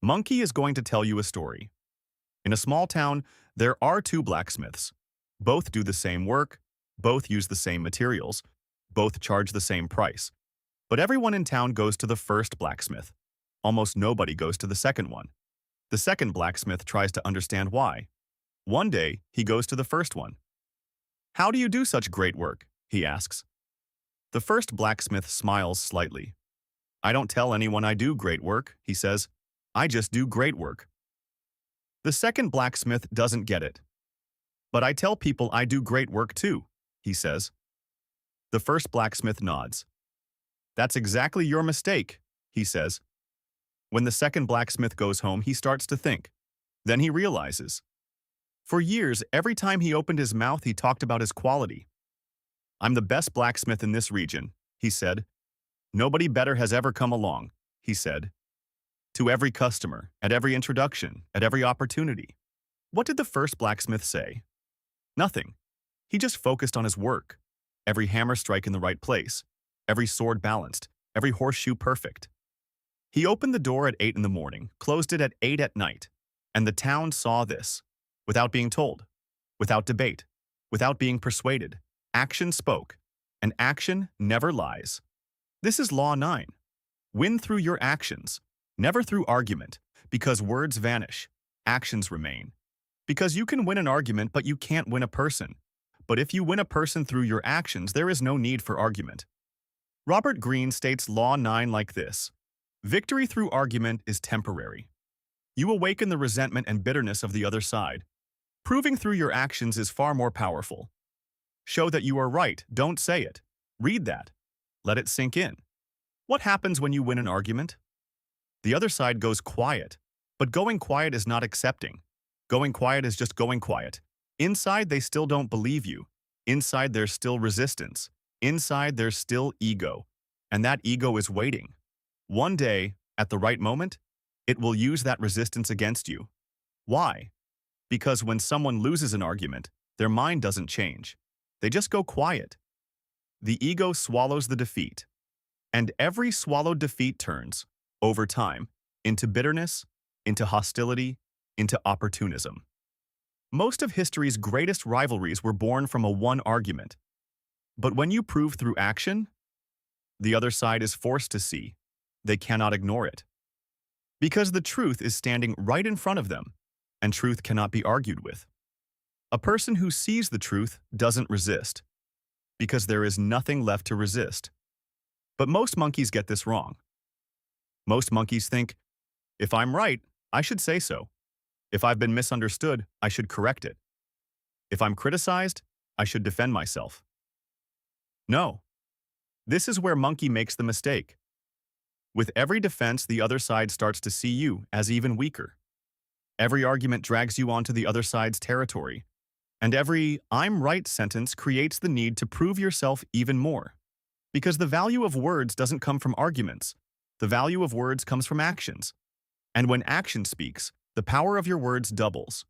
Monkey is going to tell you a story. In a small town, there are two blacksmiths. Both do the same work, both use the same materials, both charge the same price. But everyone in town goes to the first blacksmith. Almost nobody goes to the second one. The second blacksmith tries to understand why. One day, he goes to the first one. "How do you do such great work?" he asks. The first blacksmith smiles slightly. "I don't tell anyone I do great work," he says. "I just do great work." The second blacksmith doesn't get it. "But I tell people I do great work too," he says. The first blacksmith nods. "That's exactly your mistake," he says. When the second blacksmith goes home, he starts to think. Then he realizes. For years, every time he opened his mouth, he talked about his quality. "I'm the best blacksmith in this region," he said. "Nobody better has ever come along," he said. To every customer, at every introduction, at every opportunity. What did the first blacksmith say? Nothing. He just focused on his work. Every hammer strike in the right place, every sword balanced, every horseshoe perfect. He opened the door at 8 in the morning, closed it at 8 at night, and the town saw this. Without being told, without debate, without being persuaded, action spoke, and action never lies. This is Law 9. Win through your actions, never through argument, because words vanish, actions remain. Because you can win an argument, but you can't win a person. But if you win a person through your actions, there is no need for argument. Robert Greene states Law 9 like this: victory through argument is temporary. You awaken the resentment and bitterness of the other side. Proving through your actions is far more powerful. Show that you are right, don't say it. Read that. Let it sink in. What happens when you win an argument? The other side goes quiet. But going quiet is not accepting. Going quiet is just going quiet. Inside, they still don't believe you. Inside, there's still resistance. Inside, there's still ego. And that ego is waiting. One day, at the right moment, it will use that resistance against you. Why? Because when someone loses an argument, their mind doesn't change. They just go quiet. The ego swallows the defeat. And every swallowed defeat turns, over time, into bitterness, into hostility, into opportunism. Most of history's greatest rivalries were born from a one argument. But when you prove through action, the other side is forced to see. They cannot ignore it. Because the truth is standing right in front of them, and truth cannot be argued with. A person who sees the truth doesn't resist, because there is nothing left to resist. But most monkeys get this wrong. Most monkeys think, if I'm right, I should say so. If I've been misunderstood, I should correct it. If I'm criticized, I should defend myself. No. This is where monkey makes the mistake. With every defense, the other side starts to see you as even weaker. Every argument drags you onto the other side's territory, and every "I'm right" sentence creates the need to prove yourself even more. Because the value of words doesn't come from arguments. The value of words comes from actions. And when action speaks, the power of your words doubles.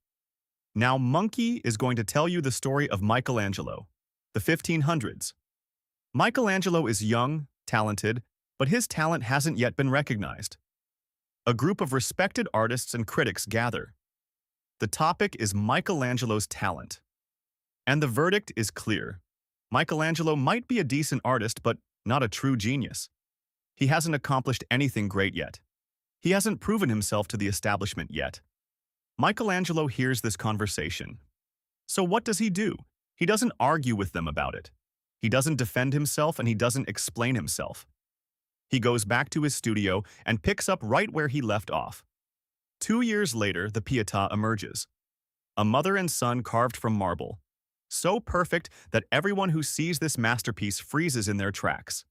Now, Monkey is going to tell you the story of Michelangelo, the 1500s. Michelangelo is young, talented, but his talent hasn't yet been recognized. A group of respected artists and critics gather. The topic is Michelangelo's talent. And the verdict is clear. Michelangelo might be a decent artist, but not a true genius. He hasn't accomplished anything great yet. He hasn't proven himself to the establishment yet. Michelangelo hears this conversation. So what does he do? He doesn't argue with them about it. He doesn't defend himself, and he doesn't explain himself. He goes back to his studio and picks up right where he left off. 2 years later, the Pietà emerges. A mother and son carved from marble. So perfect that everyone who sees this masterpiece freezes in their tracks.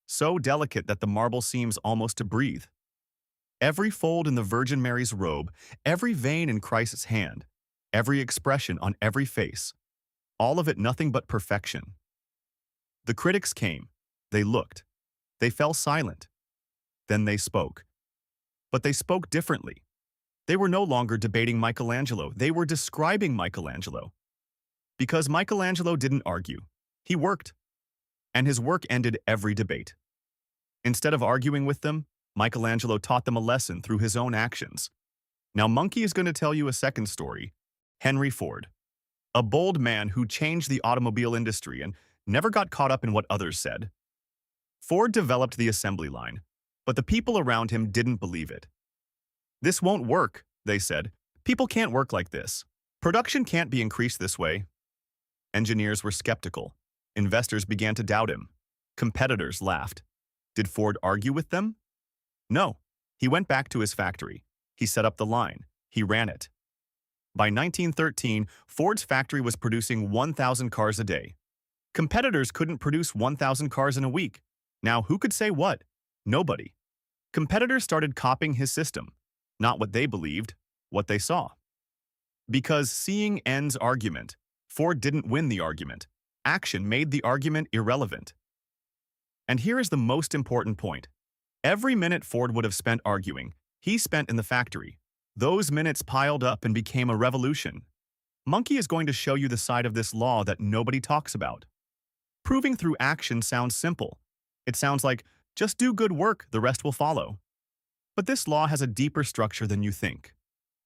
So delicate that the marble seems almost to breathe. Every fold in the Virgin Mary's robe, every vein in Christ's hand, every expression on every face, all of it nothing but perfection. The critics came. They looked. They fell silent. Then they spoke. But they spoke differently. They were no longer debating Michelangelo. They were describing Michelangelo. Because Michelangelo didn't argue. He worked. And his work ended every debate. Instead of arguing with them, Michelangelo taught them a lesson through his own actions. Now Monkey is going to tell you a second story, Henry Ford, a bold man who changed the automobile industry and never got caught up in what others said. Ford developed the assembly line, but the people around him didn't believe it. "This won't work," they said. "People can't work like this. Production can't be increased this way." Engineers were skeptical. Investors began to doubt him. Competitors laughed. Did Ford argue with them? No. He went back to his factory. He set up the line. He ran it. By 1913, Ford's factory was producing 1,000 cars a day. Competitors couldn't produce 1,000 cars in a week. Now, who could say what? Nobody. Competitors started copying his system. Not what they believed, what they saw. Because seeing ends argument, Ford didn't win the argument. Action made the argument irrelevant. And here is the most important point. Every minute Ford would have spent arguing, he spent in the factory. Those minutes piled up and became a revolution. Monkey is going to show you the side of this law that nobody talks about. Proving through action sounds simple. It sounds like, just do good work, the rest will follow. But this law has a deeper structure than you think.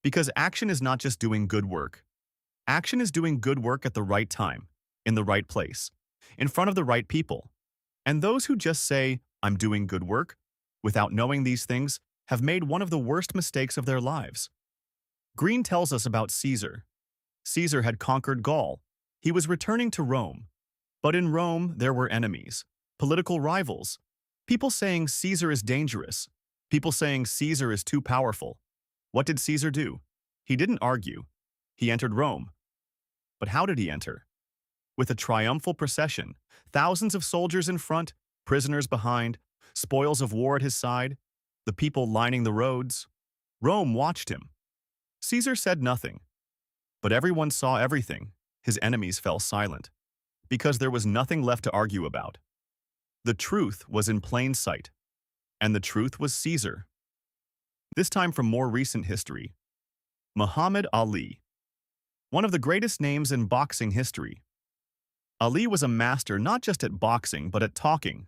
Because action is not just doing good work. Action is doing good work at the right time, in the right place, in front of the right people. And those who just say, "I'm doing good work," without knowing these things, have made one of the worst mistakes of their lives. Greene tells us about Caesar. Caesar had conquered Gaul. He was returning to Rome. But in Rome, there were enemies, political rivals, people saying Caesar is dangerous, people saying Caesar is too powerful. What did Caesar do? He didn't argue. He entered Rome. But how did he enter? With a triumphal procession, thousands of soldiers in front, prisoners behind, spoils of war at his side, the people lining the roads. Rome watched him. Caesar said nothing. But everyone saw everything. His enemies fell silent. Because there was nothing left to argue about. The truth was in plain sight. And the truth was Caesar. This time from more recent history. Muhammad Ali. One of the greatest names in boxing history. Ali was a master not just at boxing, but at talking.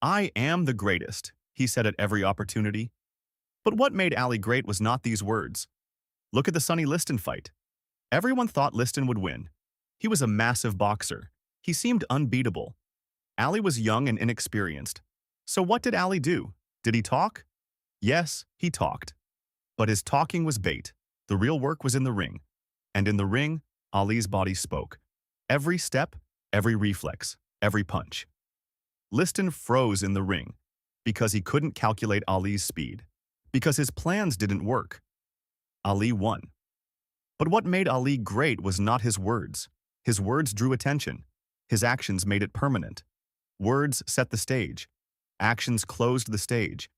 "I am the greatest," he said at every opportunity. But what made Ali great was not these words. Look at the Sonny Liston fight. Everyone thought Liston would win. He was a massive boxer. He seemed unbeatable. Ali was young and inexperienced. So what did Ali do? Did he talk? Yes, he talked. But his talking was bait. The real work was in the ring. And in the ring, Ali's body spoke. Every step, every reflex, every punch. Liston froze in the ring because he couldn't calculate Ali's speed, because his plans didn't work. Ali won. But what made Ali great was not his words. His words drew attention. His actions made it permanent. Words set the stage. Actions closed the stage.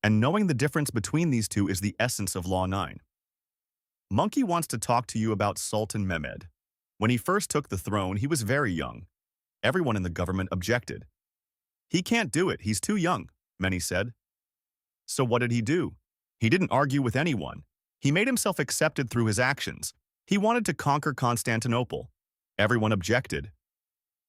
And knowing the difference between these two is the essence of Law 9. Monkey wants to talk to you about Sultan Mehmed. When he first took the throne, he was very young. Everyone in the government objected. "He can't do it, he's too young," many said. So what did he do? He didn't argue with anyone. He made himself accepted through his actions. He wanted to conquer Constantinople. Everyone objected.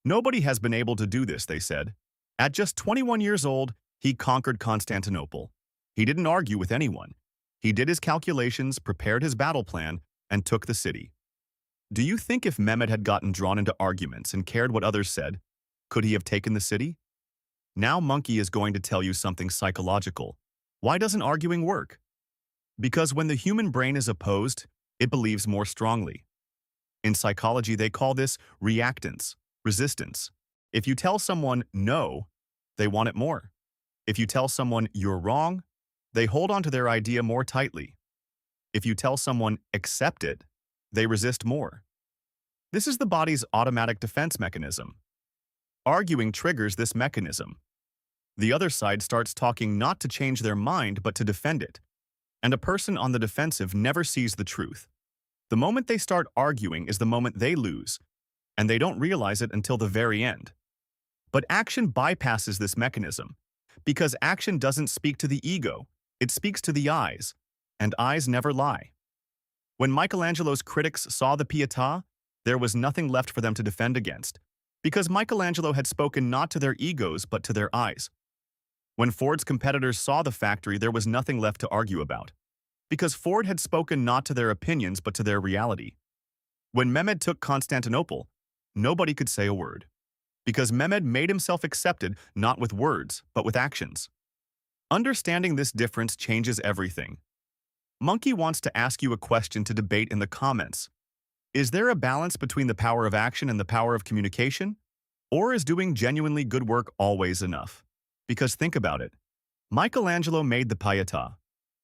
"Nobody has been able to do this," they said. At just 21 years old, he conquered Constantinople. He didn't argue with anyone. He did his calculations, prepared his battle plan, and took the city. Do you think if Mehmed had gotten drawn into arguments and cared what others said, could he have taken the city? Now Monkey is going to tell you something psychological. Why doesn't arguing work? Because when the human brain is opposed, it believes more strongly. In psychology, they call this reactance, resistance. If you tell someone no, they want it more. If you tell someone you're wrong, they hold on to their idea more tightly. If you tell someone accept it, they resist more. This is the body's automatic defense mechanism. Arguing triggers this mechanism. The other side starts talking not to change their mind, but to defend it. And a person on the defensive never sees the truth. The moment they start arguing is the moment they lose, and they don't realize it until the very end. But action bypasses this mechanism, because action doesn't speak to the ego, it speaks to the eyes, and eyes never lie. When Michelangelo's critics saw the Pietà, there was nothing left for them to defend against, because Michelangelo had spoken not to their egos but to their eyes. When Ford's competitors saw the factory, there was nothing left to argue about, because Ford had spoken not to their opinions but to their reality. When Mehmed took Constantinople, nobody could say a word, because Mehmed made himself accepted not with words but with actions. Understanding this difference changes everything. Monkey wants to ask you a question to debate in the comments. Is there a balance between the power of action and the power of communication? Or is doing genuinely good work always enough? Because think about it. Michelangelo made the Pietà,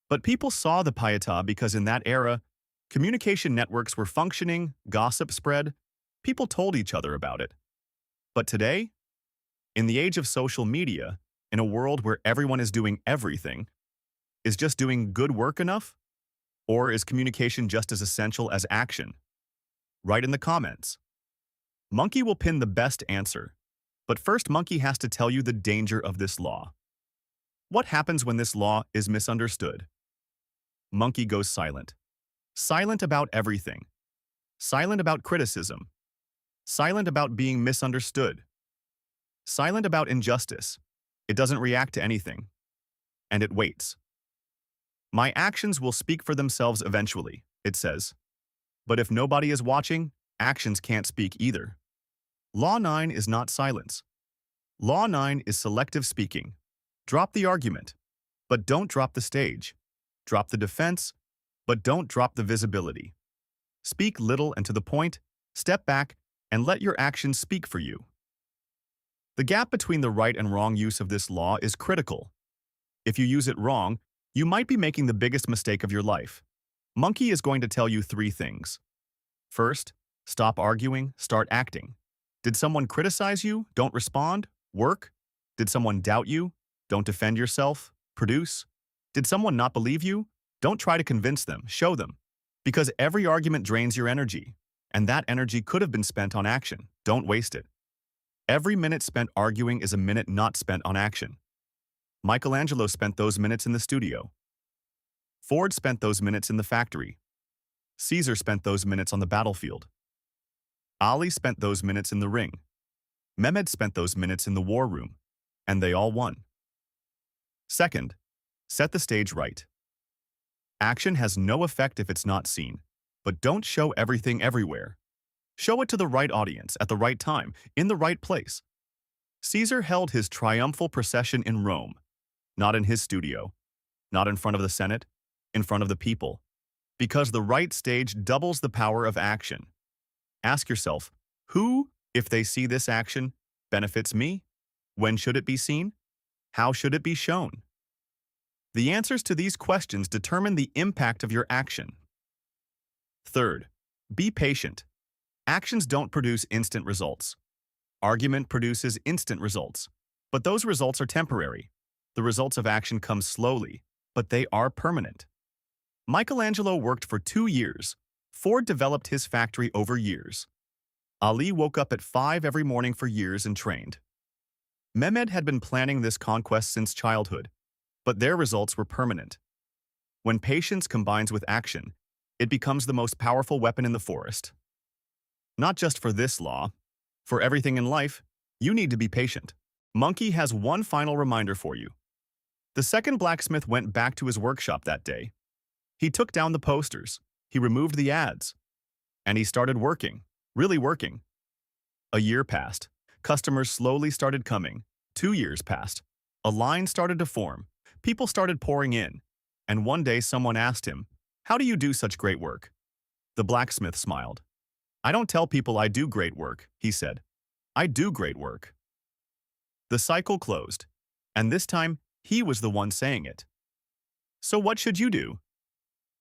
but people saw the Pietà because in that era, communication networks were functioning, gossip spread, people told each other about it. But today, in the age of social media, in a world where everyone is doing everything, is just doing good work enough? Or is communication just as essential as action? Write in the comments. Monkey will pin the best answer, but first Monkey has to tell you the danger of this law. What happens when this law is misunderstood? Monkey goes silent. Silent about everything. Silent about criticism. Silent about being misunderstood. Silent about injustice. It doesn't react to anything. And it waits. My actions will speak for themselves eventually, it says. But if nobody is watching, actions can't speak either. Law 9 is not silence. Law 9 is selective speaking. Drop the argument, but don't drop the stage. Drop the defense, but don't drop the visibility. Speak little and to the point, step back, and let your actions speak for you. The gap between the right and wrong use of this law is critical. If you use it wrong, you might be making the biggest mistake of your life. Monkey is going to tell you 3 things. First, stop arguing, start acting. Did someone criticize you? Don't respond. Work. Did someone doubt you? Don't defend yourself. Produce. Did someone not believe you? Don't try to convince them. Show them. Because every argument drains your energy, and that energy could have been spent on action. Don't waste it. Every minute spent arguing is a minute not spent on action. Michelangelo spent those minutes in the studio. Ford spent those minutes in the factory. Caesar spent those minutes on the battlefield. Ali spent those minutes in the ring. Mehmed spent those minutes in the war room, and they all won. Second, set the stage right. Action has no effect if it's not seen, but don't show everything everywhere. Show it to the right audience at the right time, in the right place. Caesar held his triumphal procession in Rome, not in his studio, not in front of the Senate, in front of the people, because the right stage doubles the power of action. Ask yourself, who, if they see this action, benefits me? When should it be seen? How should it be shown? The answers to these questions determine the impact of your action. Third, be patient. Actions don't produce instant results. Argument produces instant results, but those results are temporary. The results of action come slowly, but they are permanent. Michelangelo worked for 2 years. Ford developed his factory over years. Ali woke up at 5 every morning for years and trained. Mehmed had been planning this conquest since childhood, but their results were permanent. When patience combines with action, it becomes the most powerful weapon in the forest. Not just for this law. For everything in life, you need to be patient. Monkey has one final reminder for you. The second blacksmith went back to his workshop that day. He took down the posters, he removed the ads, and he started working, really working. A year passed. Customers slowly started coming. 2 years passed. A line started to form. People started pouring in. And one day someone asked him, "How do you do such great work?" The blacksmith smiled. "I don't tell people I do great work," he said. "I do great work." The cycle closed, and this time he was the one saying it. So what should you do?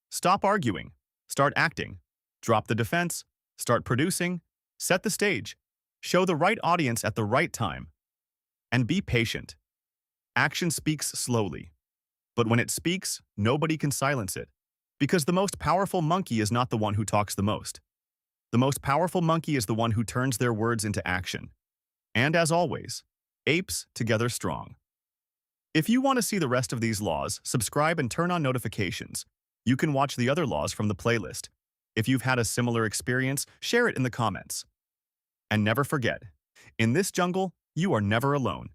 Stop arguing. Start acting. Drop the defense. Start producing. Set the stage. Show the right audience at the right time. And be patient. Action speaks slowly. But when it speaks, nobody can silence it. Because the most powerful monkey is not the one who talks the most. The most powerful monkey is the one who turns their words into action. And as always, apes together strong. If you want to see the rest of these laws, subscribe and turn on notifications. You can watch the other laws from the playlist. If you've had a similar experience, share it in the comments. And never forget, in this jungle, you are never alone.